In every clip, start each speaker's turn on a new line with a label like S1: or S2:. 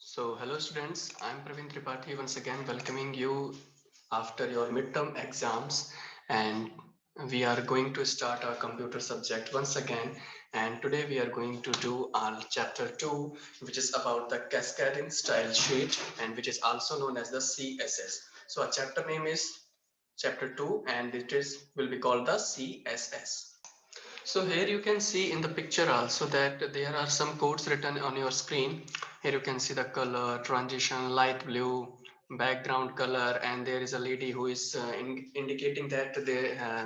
S1: So, hello students, I'm Praveen Tripathi once again welcoming you after your midterm exams, and we are going to start our computer subject once again. And today we are going to do our chapter 2, which is about the cascading style sheet and which is also known as the CSS. So our chapter name is chapter 2 and it is will be called the CSS. So here you can see in the picture also that there are some codes written on your screen. Here you can see the color, transition, light blue, background color, and there is a lady who is indicating that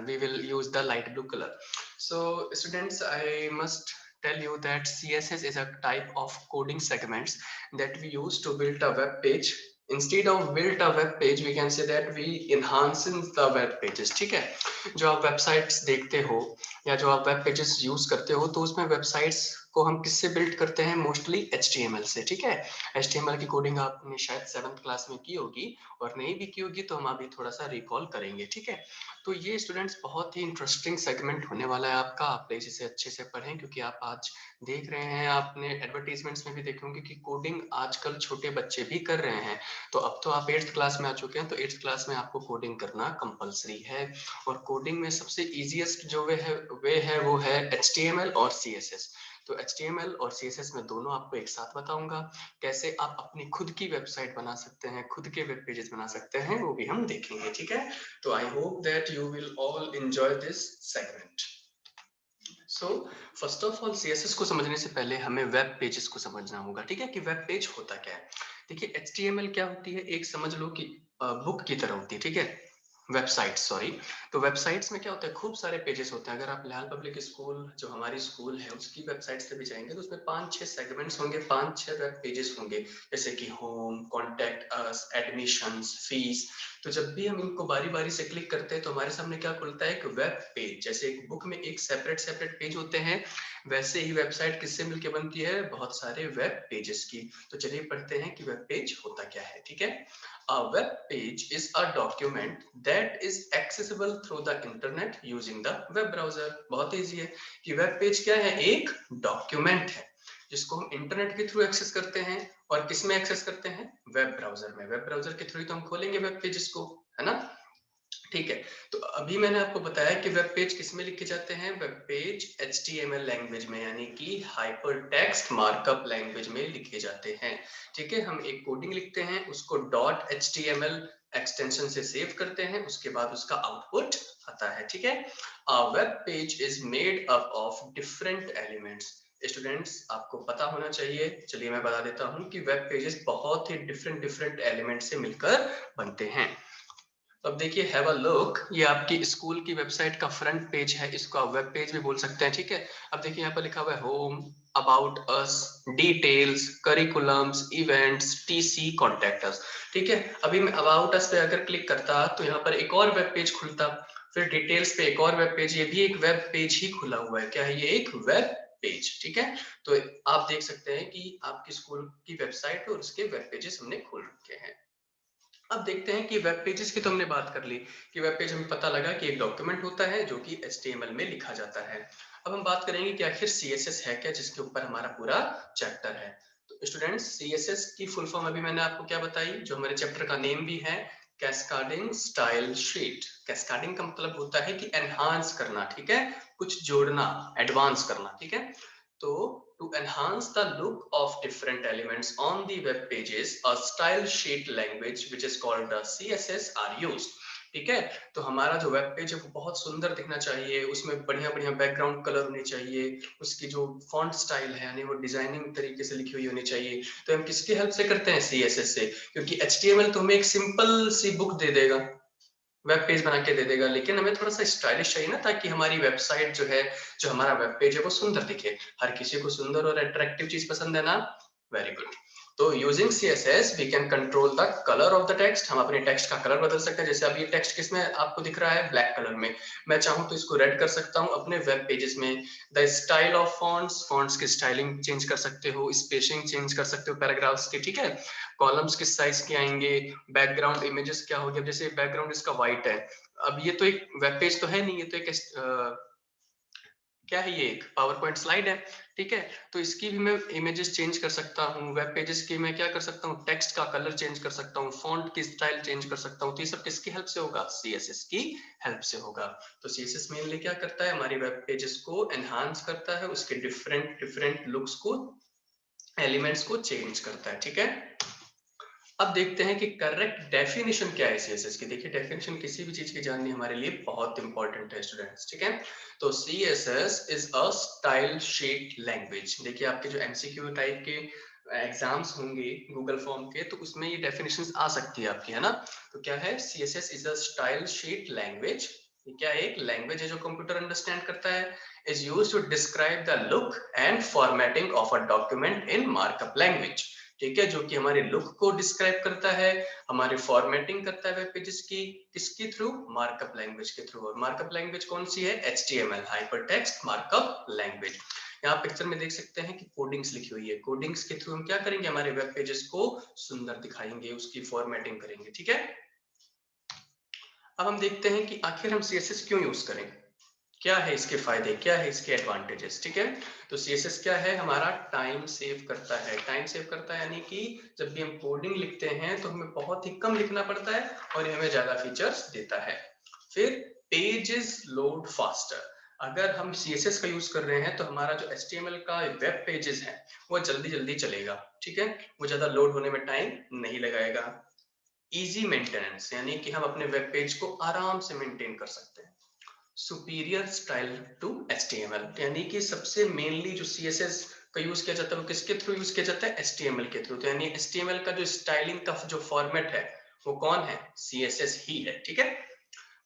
S1: we will use the light blue color. So students, I must tell you that CSS is a type of coding segments that we use to build a web page. Instead of build a web page, we can say that we enhance the web pages. ठीक है, जो आप websites देखते हो या जो आप web pages use करते हो तो उसमें वेबसाइट्स को हम किससे बिल्ड करते हैं? मोस्टली HTML से। ठीक है, HTML की कोडिंग आपने शायद 7th क्लास में की होगी, और नहीं भी की होगी तो हम अभी थोड़ा सा रिकॉल करेंगे। ठीक है, तो ये स्टूडेंट्स बहुत ही इंटरेस्टिंग सेगमेंट होने वाला है आपका। आप प्लीज इसे अच्छे से पढ़ें, क्योंकि आप आज देख रहे हैं, आपने एडवर्टीजमेंट्स में भी देखे होंगे कि कोडिंग आजकल छोटे बच्चे भी कर रहे हैं। तो अब तो आप 8th क्लास में आ चुके हैं, तो 8th क्लास में आपको कोडिंग करना कंपलसरी है। और कोडिंग में सबसे इजीएस्ट जो वे है वो है HTML और CSS। तो HTML और CSS में दोनों आपको एक साथ बताऊंगा। कैसे आप अपनी खुद की वेबसाइट बना सकते हैं, खुद के वेब पेजेस बना सकते हैं, वो भी हम देखेंगे। ठीक है, तो I hope that you will all enjoy this segment. So first of all CSS को समझने से पहले हमें वेब पेजेस को समझना होगा। ठीक है, कि वेब पेज होता क्या है। देखिए, HTML क्या होती है? एक समझ लो कि बुक की तरह होती है। ठीक है, वेबसाइट, सॉरी। तो वेबसाइट्स में क्या होता है? खूब सारे पेजेस होते हैं। अगर आप लाल पब्लिक स्कूल, जो हमारी स्कूल है, उसकी वेबसाइट से भी जाएंगे तो उसमें 5-6 सेगमेंट्स होंगे, 5-6 वेब पेजेस होंगे, जैसे कि home, contact us, admissions, fees. तो जब भी हम इनको बारी बारी से क्लिक करते हैं तो हमारे सामने क्या खुलता है? एक वेब पेज। जैसे एक बुक में एक सेपरेट सेपरेट पेज होते हैं, वैसे ही वेबसाइट किससे मिलकर बनती है? बहुत सारे वेब पेजेस की। तो चलिए पढ़ते हैं कि वेब पेज होता क्या है। ठीक है, a web page is a document that is accessible through the internet using the web browser। बहुत इजी है कि वेब पेज क्या है? एक डॉक्यूमेंट है जिसको हम इंटरनेट के थ्रू एक्सेस करते हैं। और किस में एक्सेस करते हैं? वेब ब्राउजर में। वेब ब्राउजर के थ्रू तो हम खोलेंगे वेब पेजेस को, है ना? ठीक है, तो अभी मैंने आपको बताया कि वेब पेज किस में लिखे जाते हैं? वेब पेज HTML लैंग्वेज में, यानी कि हाइपर टेक्स्ट मार्कअप लैंग्वेज में लिखे जाते हैं। ठीक है, हम एक कोडिंग लिखते हैं, उसको .html एक्सटेंशन से सेव करते हैं, उसके बाद उसका आउटपुट आता है। ठीक है, web page is made up of different elements. Students, आपको पता होना चाहिए, चलिए मैं बता देता हूं कि वेब पेजेस बहुत ही डिफरेंट डिफरेंट एलिमेंट से मिलकर बनते हैं। अब देखिए, हैव अ लुक, ये आपकी स्कूल की वेबसाइट का फ्रंट पेज है, इसको आप वेब पेज भी बोल सकते हैं। ठीक है, अब देखिए यहाँ पर लिखा हुआ है home, about us, details, curriculums, events, TC, contact us. ठीक है, अभी मैं अबाउट अस पे अगर क्लिक करता तो यहाँ पर एक और वेब पेज खुलता, फिर डिटेल्स पे एक और वेब पेज, ये भी एक वेब पेज ही खुला हुआ है। क्या है? ये एक वेब पेज। ठीक है, तो आप देख सकते हैं कि आपकी स्कूल की वेबसाइट और उसके वेब पेजेस हमने खोल रखे हैं। अब देखते हैं कि वेब पेजेस की तो हमने बात कर ली कि वेब पेज हमें पता लगा कि एक डॉक्यूमेंट होता है जो कि HTML में लिखा जाता है। अब हम बात करेंगे कि आखिर CSS है क्या, जिसके ऊपर हमारा पूरा चैप्टर है। तो स्टूडेंट्स, CSS की फुल फॉर्म अभी मैंने आपको क्या बताई, जो हमारे चैप्टर का नेम भी है, कैस्काडिंग स्टाइल शीट। कैस्काडिंग का मतलब होता है कि एनहांस करना। ठीक है, कुछ जोड़ना, एडवांस करना। ठीक है, तो to enhance the look of different elements on the web pages, a style sheet language which is called the CSS are used। ठीक है, तो हमारा जो वेब पेज है वो बहुत सुंदर दिखना चाहिए, उसमें बढ़िया बढ़िया बैकग्राउंड कलर होने चाहिए, उसकी जो फॉन्ट स्टाइल है यानी वो डिजाइनिंग तरीके से लिखी हुई होनी चाहिए। तो हम किसकी हेल्प से करते हैं? CSS से, क्योंकि HTML तो हमें एक सिंपल सी बुक दे देगा, वेब पेज बना के दे देगा, लेकिन हमें थोड़ा सा स्टाइलिश चाहिए ना, ताकि हमारी वेबसाइट जो है, जो हमारा वेब पेज है, वो सुंदर दिखे। हर किसी को सुंदर और अट्रैक्टिव चीज पसंद है ना? Very good. तो using CSS we can control the colour of the text. हम अपने टेक्स्ट का कलर बदल सकते हैं। जैसे अब ये टेक्स्ट किसमें आपको दिख रहा है? ब्लैक कलर में। मैं चाहूँ तो इसको रेड कर सकता हूँ अपने वेब पेजेस में। The style of fonts, fonts की स्टाइलिंग चेंज कर सकते हो, स्पेसिंग चेंज कर सकते हो पैराग्राफ्स की। ठीक है, कॉलम्स किस साइज के आएंगे, बैकग्राउंड इमेजेस क्या हो गया, जैसे बैकग्राउंड इसका व्हाइट है। अब ये तो एक वेब पेज तो है नहीं, ये तो एक क्या है? ये एक पावर पॉइंट स्लाइड है। ठीक है। तो इसकी भी मैं इमेजेस चेंज कर सकता हूँ, वेब पेजेस की मैं क्या कर सकता हूँ, टेक्स्ट का कलर चेंज कर सकता हूँ, फॉन्ट की स्टाइल चेंज कर सकता हूँ। तो ये सब किसकी हेल्प से होगा, सीएसएस की हेल्प से होगा। तो सीएसएस मेनली क्या करता है, हमारी वेब पेजेस को एनहांस करता है, उसके डिफरेंट डिफरेंट लुक्स को, एलिमेंट्स को चेंज करता है। ठीक है, अब देखते हैं कि करेक्ट डेफिनेशन क्या है सीएसएस की। देखिए डेफिनेशन किसी भी चीज की जाननी हमारे लिए बहुत इंपॉर्टेंट है स्टूडेंट्स। ठीक है, तो CSS is a style sheet language. देखिए आपके जो एमसीक्यू टाइप के एग्जाम्स होंगे गूगल फॉर्म के, तो उसमें ये डेफिनेशन आ सकती है आपकी, है ना। तो क्या है, CSS is a style sheet language. ये क्या है, एक लैंग्वेज है जो कंप्यूटर अंडरस्टैंड करता है। Is used to describe the look and formatting of a document in markup language. ठीक है, जो कि हमारे लुक को डिस्क्राइब करता है, हमारी फॉर्मेटिंग करता है वेब पेजेस की, किसके थ्रू, मार्कअप लैंग्वेज के थ्रू। और मार्कअप लैंग्वेज कौन सी है, HTML, हाइपरटेक्स्ट मार्कअप लैंग्वेज। यहाँ पिक्चर में देख सकते हैं कि कोडिंग्स लिखी हुई है। कोडिंग्स के थ्रू हम क्या करेंगे, हमारे वेब पेजेस को सुंदर दिखाएंगे, उसकी फॉर्मेटिंग करेंगे। ठीक है, अब हम देखते हैं कि आखिर हम CSS क्यों यूज करें, क्या है इसके फायदे, क्या है इसके एडवांटेजेस। ठीक है, तो CSS क्या है, हमारा टाइम सेव करता है। टाइम सेव करता है यानी कि जब भी हम कोडिंग लिखते हैं तो हमें बहुत ही कम लिखना पड़ता है और ये हमें ज्यादा फीचर्स देता है। फिर पेजेस लोड फास्टर। अगर हम CSS का यूज कर रहे हैं तो हमारा जो HTML का वेब पेजेस है वो जल्दी जल्दी चलेगा। ठीक है, वो ज्यादा लोड होने में टाइम नहीं लगाएगा। इजी मेंटेनेंस, यानी कि हम अपने वेब पेज को आराम से मेंटेन कर सकते हैं। सुपीरियर स्टाइल टू HTML, यानी कि सबसे मेनली जो CSS का यूज किया जाता है वो किसके थ्रू यूज किया जाता है, HTML के थ्रू। तो यानी HTML का जो स्टाइलिंग का जो फॉर्मेट है वो कौन है, CSS ही है। ठीक है,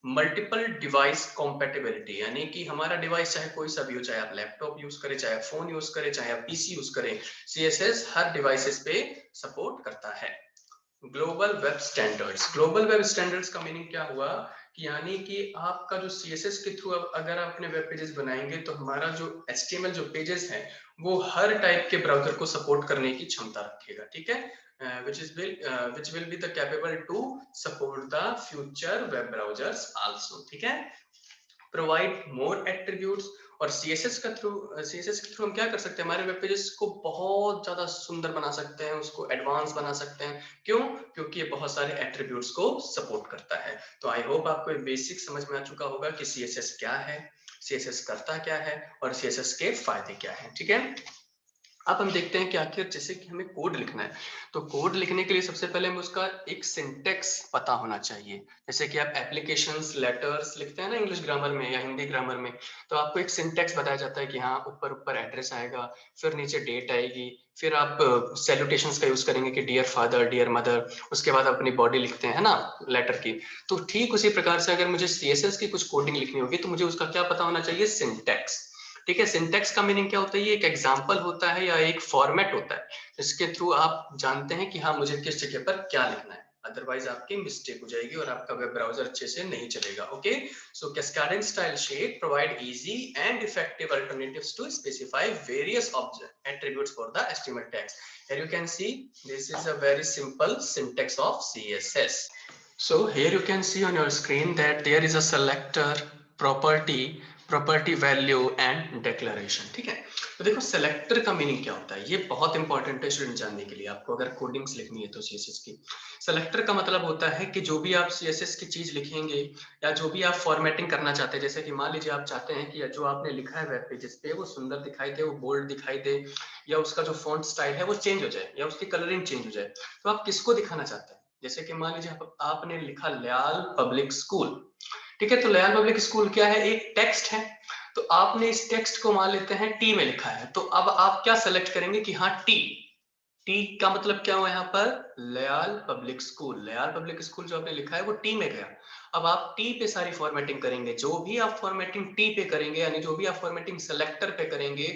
S1: मल्टीपल डिवाइस कॉम्पेटिबिलिटी, यानी कि हमारा डिवाइस चाहे कोई सा भी हो, चाहे आप लैपटॉप यूज करें, चाहे आप फोन यूज करें, चाहे आप PC यूज करें, CSS हर डिवाइसेस पे सपोर्ट करता है। Global web standards. Global web standards का मीनिंग क्या हुआ कि यानी कि आपका जो CSS के थ्रू अगर आप अपने वेब पेजेस बनाएंगे तो हमारा जो HTML जो पेजेस हैं वो हर टाइप के ब्राउजर को सपोर्ट करने की क्षमता रखेगा। ठीक है, which will be the capable to support the future web browsers also। ठीक है, प्रोवाइड मोर एट्रीब्यूट्स। और CSS के थ्रू हम क्या कर सकते हैं, हमारे वेब पेजेस को बहुत ज्यादा सुंदर बना सकते हैं, उसको एडवांस बना सकते हैं। क्यों, क्योंकि ये बहुत सारे एट्रीब्यूट्स को सपोर्ट करता है। तो आई होप आपको ये बेसिक समझ में आ चुका होगा कि CSS क्या है, CSS करता क्या है और CSS के फायदे क्या है। ठीक है, अब हम देखते हैं कि आखिर जैसे कि हमें कोड लिखना है, तो कोड लिखने के लिए सबसे पहले हमें उसका एक सिंटेक्स पता होना चाहिए। जैसे कि आप एप्लीकेशंस लेटर्स लिखते हैं ना इंग्लिश ग्रामर में या हिंदी ग्रामर में, तो आपको एक सिंटेक्स बताया जाता है कि हाँ ऊपर ऊपर एड्रेस आएगा, फिर नीचे डेट आएगी, फिर आप सैल्यूटेशंस का यूज करेंगे कि डियर फादर, डियर मदर, उसके बाद अपनी बॉडी लिखते हैं ना लेटर की। तो ठीक उसी प्रकार से अगर मुझे CSS की कुछ कोडिंग लिखनी होगी तो मुझे उसका क्या पता होना चाहिए, सिंटेक्स। ठीक है, सिंटेक्स का मीनिंग क्या होता है, ये एक एग्जाम्पल होता है या एक फॉर्मेट होता है जिसके थ्रू आप जानते हैं कि हाँ मुझे किस जगह पर क्या लिखना है, अदरवाइज आपकी मिस्टेक हो जाएगी और आपका वेब ब्राउजर अच्छे से नहीं चलेगा। Okay, so cascading style sheet provide easy and effective alternatives to specify various object attributes for the HTML text. Here you can see this is a very simple syntax of CSS. So here you can see on your screen that there is a selector, property, property, value and declaration. ठीक है, तो देखो selector का meaning क्या होता है, ये बहुत इंपॉर्टेंट है स्टूडेंट जानने के लिए आपको अगर कोडिंग्स लिखनी है तो CSS की। सेलेक्टर का मतलब होता है कि जो भी आप CSS की चीज लिखेंगे या जो भी आप फॉर्मेटिंग करना चाहते हैं, जैसे कि मान लीजिए आप चाहते हैं कि जो आपने लिखा है वेब पेजेस पे वो सुंदर दिखाई दे, वो बोल्ड दिखाई दे, या उसका जो फॉन्ट स्टाइल है वो चेंज हो जाए या उसकी कलरिंग चेंज हो जाए, तो आप किसको दिखाना चाहते हैं। जैसे कि मान लीजिए आपने लिखा लयाल पब्लिक स्कूल। ठीक है, तो लयाल पब्लिक स्कूल क्या है, एक टेक्स्ट है। तो आपने इस टेक्स्ट को मान लेते हैं टी में लिखा है, तो अब आप क्या सेलेक्ट करेंगे कि हाँ टी, टी का मतलब क्या हुआ यहाँ पर, लयाल पब्लिक स्कूल। लयाल पब्लिक स्कूल जो आपने लिखा है वो टी में गया। अब आप टी पे सारी फॉर्मेटिंग करेंगे, जो भी आप फॉर्मेटिंग टी पे करेंगे यानी जो भी आप फॉर्मेटिंग सेलेक्टर पे करेंगे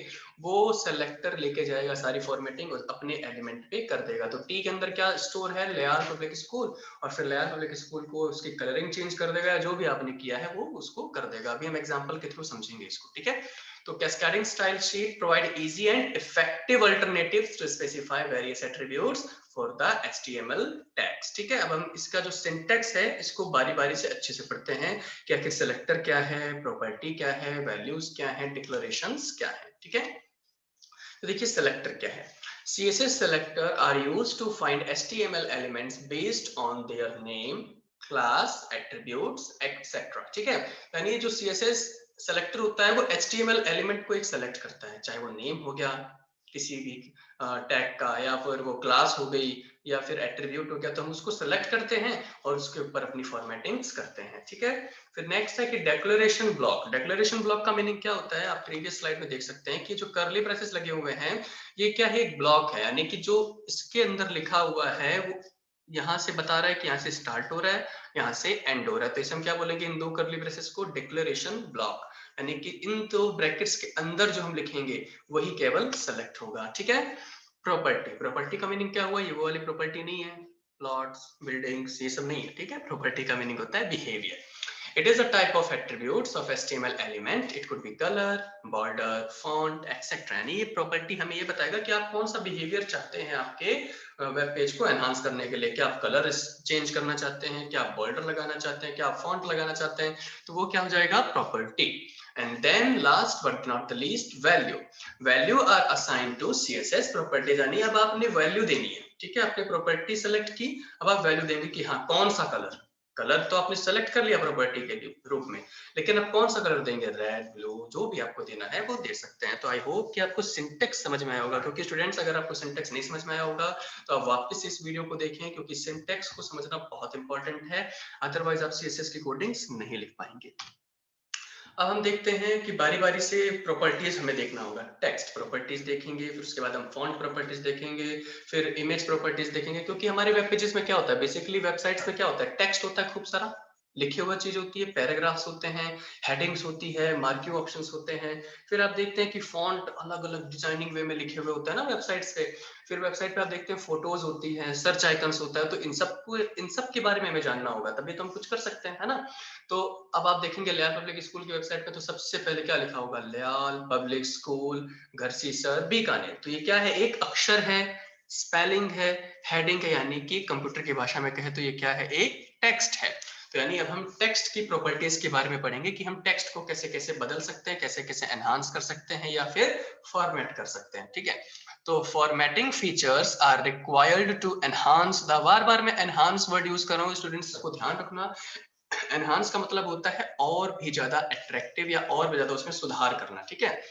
S1: वो सेलेक्टर लेके जाएगा सारी फॉर्मेटिंग और अपने एलिमेंट पे कर देगा। तो टी के अंदर क्या स्टोर है, लयाल पब्लिक स्कूल, और फिर लयाल पब्लिक स्कूल को उसकी कलरिंग चेंज कर देगा, जो भी आपने किया है वो उसको कर देगा। अभी हम एग्जांपल के थ्रू समझेंगे इसको। ठीक है, तो cascading style sheet provide easy and effective alternatives to specify various attributes for the HTML tags। ठीक है, अब हम इसका जो सिंटेक्स है इसको बारी बारी से अच्छे से पढ़ते हैं कि आखिर सेलेक्टर क्या है, प्रॉपर्टी क्या है, वैल्यूज क्या है, डिक्लेरेशंस क्या है। ठीक है, तो देखिए सेलेक्टर क्या है। CSS selector are used to find HTML elements based on their name, class, attributes, etc. ठीक है, यानी जो CSS सेलेक्टर होता है वो HTML एलिमेंट को एक सेलेक्ट करता है, चाहे वो नेम हो गया किसी भी टैग का, या फिर वो क्लास हो गई, या फिर एट्रीब्यूट हो गया, तो हम उसको सेलेक्ट करते हैं और उसके ऊपर अपनी फॉर्मेटिंग्स करते हैं। ठीक है, फिर नेक्स्ट है कि डेक्लेरेशन ब्लॉक। डेक्लेरेशन ब्लॉक का मीनिंग क्या होता है, आप प्रीवियस स्लाइड में देख सकते हैं कि जो कर्ली ब्रेसेस लगे हुए हैं ये क्या है, एक ब्लॉक है, यानी कि जो इसके अंदर लिखा हुआ है वो यहाँ से बता रहा है कि यहाँ से स्टार्ट हो रहा है, यहाँ से एंड हो रहा है, तो इसे हम क्या बोलेंगे इन दो कर्ली ब्रेसेस को, डिक्लेरेशन ब्लॉक, यानी कि इन दो ब्रैकेट्स के अंदर जो हम लिखेंगे वही केवल सेलेक्ट होगा। ठीक है, प्रॉपर्टी, प्रॉपर्टी का मीनिंग क्या हुआ, ये वो वाली प्रॉपर्टी नहीं है, प्लॉट्स, बिल्डिंग्स, ये सब नहीं है। ठीक है, प्रॉपर्टी का मीनिंग होता है behaviour. It is a type of attributes of HTML element. It could be color, border, font, etc. यानी ये प्रॉपर्टी हमें ये बताएगा कि आप कौन सा बिहेवियर चाहते हैं आपके वेब पेज को एनहांस करने के लिए। क्या आप कलर चेंज करना चाहते हैं, क्या आप बॉर्डर लगाना चाहते हैं, क्या आप फॉन्ट लगाना चाहते हैं, तो वो क्या हो जाएगा, property. And then last but not the least, value. Value are assigned to CSS properties, यानी अब आपने वैल्यू देनी है। ठीक है, आपने प्रॉपर्टी सेलेक्ट की, अब आप वैल्यू देंगे कि हाँ कौन सा कलर, कलर तो आपने सेलेक्ट कर लिया प्रॉपर्टी के रूप में, लेकिन अब कौन सा कलर देंगे, रेड, ब्लू, जो भी आपको देना है वो दे सकते हैं। तो आई होप कि आपको सिंटेक्स समझ में आया होगा, क्योंकि स्टूडेंट्स अगर आपको सिंटेक्स नहीं समझ में आया होगा तो आप वापस इस वीडियो को देखें, क्योंकि सिंटेक्स को समझना बहुत इंपॉर्टेंट है, अदरवाइज आप CSS की कोडिंग्स नहीं लिख पाएंगे। अब हम देखते हैं कि बारी बारी से प्रॉपर्टीज हमें देखना होगा। टेक्स्ट प्रॉपर्टीज देखेंगे, फिर उसके बाद हम फॉन्ट प्रॉपर्टीज देखेंगे, फिर इमेज प्रॉपर्टीज देखेंगे, क्योंकि हमारे वेब पेजेस में क्या होता है, बेसिकली वेबसाइट्स में क्या होता है, टेक्स्ट होता है खूब सारा, लिखे हुआ चीज होती है, पैराग्राफ्स होते हैं, हेडिंग्स होती है, मार्किंग ऑप्शंस होते हैं, फिर आप देखते हैं कि फॉन्ट अलग अलग डिजाइनिंग वे में लिखे हुए होते हैं ना वेबसाइट्स पे, फिर वेबसाइट पे आप देखते हैं फोटोज होती हैं, सर्च आइकन्स होता है, तो इन सब के बारे में हमें जानना होगा, तभी तो हम कुछ कर सकते हैं, है ना। तो अब आप देखेंगे लयाल पब्लिक स्कूल की वेबसाइट पे तो सबसे पहले क्या लिखा होगा, लयाल पब्लिक स्कूल घरसीसर बीकानेर, तो ये क्या है, एक अक्षर है, स्पेलिंग है, हेडिंग है, यानी कि कंप्यूटर की भाषा में कहे तो ये क्या है, एक टेक्स्ट है। तो यानी अब हम टेक्स्ट की प्रॉपर्टीज के बारे में पढ़ेंगे कि हम टेक्स्ट को कैसे कैसे बदल सकते हैं, कैसे कैसे एनहांस कर सकते हैं या फिर फॉर्मेट कर सकते हैं। ठीक है, तो formatting features are required to enhance the, बार बार मैं एनहांस वर्ड यूज कर रहा हूँ स्टूडेंट्स, को ध्यान रखना, एनहांस का मतलब होता है और भी ज्यादा अट्रैक्टिव या और भी ज्यादा उसमें सुधार करना। ठीक है,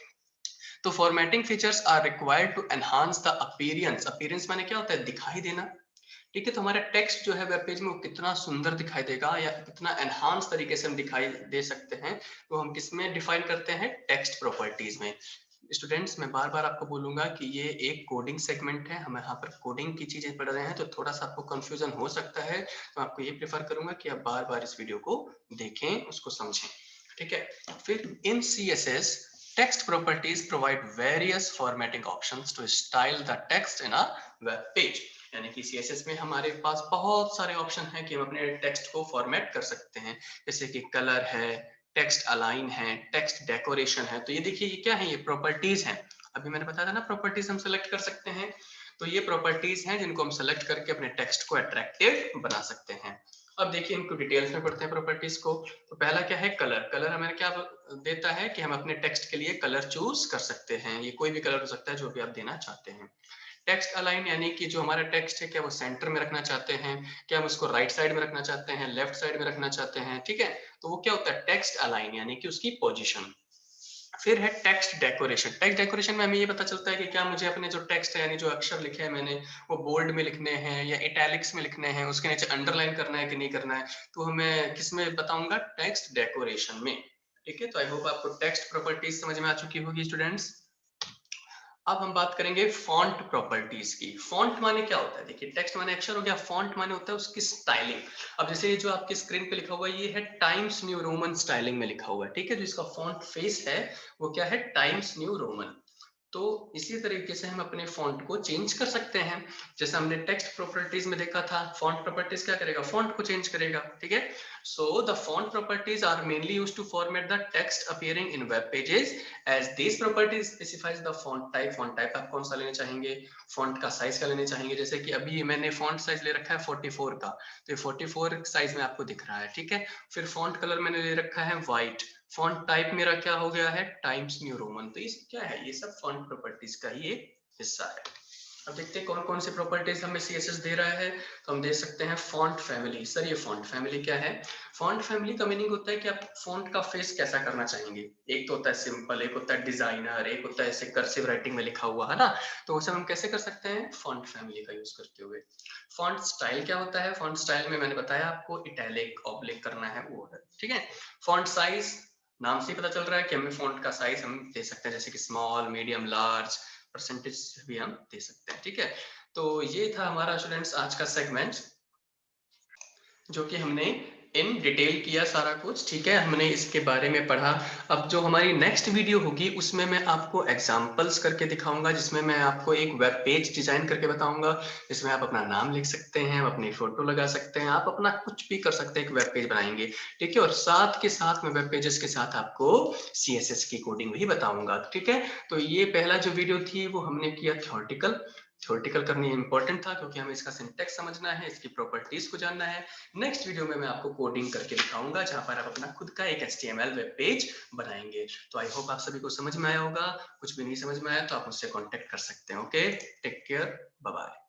S1: तो formatting features are required to enhance the appearance. Appearance माने क्या होता है, दिखाई देना। ठीक है, तो हमारा टेक्स्ट जो है वेब पेज में वो कितना सुंदर दिखाई देगा या कितना एनहांस तरीके से हम दिखाई दे सकते हैं, तो हम किसमें डिफाइन करते हैं, टेक्स्ट प्रॉपर्टीज में। स्टूडेंट्स मैं बार बार आपको बोलूंगा कि ये एक कोडिंग सेगमेंट है, हम यहाँ पर कोडिंग की चीजें पढ़ रहे हैं, तो थोड़ा सा आपको कंफ्यूजन हो सकता है, तो आपको ये प्रेफर करूंगा कि आप बार बार इस वीडियो को देखें, उसको समझें। ठीक है, फिर इन CSS text properties provide various formatting options to style the text in a web page। यानी कि CSS में हमारे पास बहुत सारे ऑप्शन हैं कि हम अपने टेक्स्ट को फॉर्मेट कर सकते हैं, जैसे कि कलर है, टेक्स्ट अलाइन है, टेक्स्ट डेकोरेशन है। तो ये देखिए ये क्या है, ये प्रॉपर्टीज हैं, अभी मैंने बताया था ना प्रॉपर्टीज हम सेलेक्ट कर सकते हैं, तो ये प्रॉपर्टीज हैं जिनको हम सेलेक्ट करके अपने टेक्स्ट को अट्रैक्टिव बना सकते हैं। अब देखिए इनको डिटेल्स में पढ़ते हैं प्रॉपर्टीज को। तो पहला क्या है, कलर। कलर हमें क्या देता है कि हम अपने टेक्स्ट के लिए कलर चूज कर सकते हैं, ये कोई भी कलर हो सकता है जो भी आप देना चाहते हैं। टेक्स्ट अलाइन यानी कि जो हमारा टेक्स्ट है क्या वो सेंटर में रखना चाहते हैं, क्या हम उसको राइट साइड में रखना चाहते हैं, लेफ्ट साइड में रखना चाहते हैं। ठीक है, तो वो क्या होता है, टेक्स्ट अलाइन यानी कि उसकी पोजीशन। फिर है टेक्स्ट डेकोरेशन। टेक्स्ट डेकोरेशन में हमें ये पता चलता है कि क्या मुझे अपने जो टेक्स्ट है यानी जो अक्षर लिखे हैं मैंने वो बोल्ड में लिखने हैं या इटैलिक्स में लिखने हैं, उसके नीचे अंडरलाइन करना है कि नहीं करना है, तो हमें किसमें बताऊंगा, टेक्स्ट डेकोरेशन में। ठीक है, तो आई होप आपको टेक्स्ट प्रॉपर्टीज समझ में आ चुकी होगी स्टूडेंट्स। अब हम बात करेंगे फॉन्ट प्रॉपर्टीज की। फॉन्ट माने क्या होता है, देखिए टेक्स्ट माने अक्षर हो गया, फॉन्ट माने होता है उसकी स्टाइलिंग। अब जैसे ये जो आपकी स्क्रीन पे लिखा हुआ है ये है टाइम्स न्यू रोमन स्टाइलिंग में लिखा हुआ है। ठीक है, जो इसका फॉन्ट फेस है वो क्या है, टाइम्स न्यू रोमन। तो इसी तरीके से हम अपने फॉन्ट को चेंज कर सकते हैं, जैसे हमने टेक्स्ट प्रॉपर्टीज में देखा था, फॉन्ट प्रॉपर्टीज क्या करेगा, फॉन्ट को चेंज करेगा। ठीक है, so the font properties are mainly used to format the text appearing in web pages as this properties specifies the font type. Font type आप कौन सा लेना चाहेंगे, फॉन्ट का साइज का लेने चाहेंगे, जैसे कि अभी मैंने फॉन्ट साइज ले रखा है 44 का, तो ये 44 साइज में आपको दिख रहा है। ठीक है, फिर फॉन्ट कलर मैंने ले रखा है व्हाइट, फॉन्ट टाइप मेरा क्या हो गया है, टाइम्स न्यू रोमन। तो ये क्या है, ये सब फॉन्ट प्रॉपर्टीज का ही एक हिस्सा है। अब देखते हैं कौन कौन से प्रॉपर्टीज हमें सीएसएस दे रहा है। तो हम दे सकते हैं फॉन्ट फैमिली। सर ये फॉन्ट फैमिली क्या है? फॉन्ट फैमिली का मीनिंग होता है कि आप फॉन्ट का फेस कैसा करना चाहेंगे। एक तो होता है सिंपल, एक होता है डिजाइनर, एक होता है ऐसे कर्सिव राइटिंग में लिखा हुआ, है ना। तो उसे हम कैसे कर सकते हैं, फॉन्ट फैमिली का यूज करते हुए। फॉन्ट स्टाइल क्या होता है, फॉन्ट स्टाइल में मैंने बताया आपको इटैलिक ऑब्लिक करना है, वो है, ठीक है। फॉन्ट साइज, नाम से ही पता चल रहा है कि हमें फॉन्ट का साइज हम दे सकते हैं, जैसे कि स्मॉल, मीडियम, लार्ज, परसेंटेज भी हम दे सकते हैं, ठीक है। तो ये था हमारा स्टूडेंट्स आज का सेगमेंट, जो कि हमने इन डिटेल किया सारा कुछ, ठीक है। हमने इसके बारे में पढ़ा। अब जो हमारी नेक्स्ट वीडियो होगी उसमें मैं आपको एग्जांपल्स करके दिखाऊंगा, जिसमें मैं आपको एक वेब पेज डिजाइन करके बताऊंगा, जिसमें आप अपना नाम लिख सकते हैं, अपनी फोटो लगा सकते हैं, आप अपना कुछ भी कर सकते हैं, एक वेब पेज बनाएंगे, ठीक है। और साथ के साथ मैं वेब पेजेस के साथ आपको सीएसएस की कोडिंग भी बताऊंगा, ठीक है। तो ये पहला जो वीडियो थी वो हमने किया थ्योरेटिकल। थ्योरेटिकल करनी इंपॉर्टेंट था क्योंकि हमें इसका सिंटैक्स समझना है, इसकी प्रॉपर्टीज को जानना है। नेक्स्ट वीडियो में मैं आपको कोडिंग करके दिखाऊंगा, जहां पर आप अपना खुद का एक HTML वेब पेज बनाएंगे। तो आई होप आप सभी को समझ में आया होगा। कुछ भी नहीं समझ में आया तो आप मुझसे कांटेक्ट कर सकते हैं। Okay, take care, bye bye.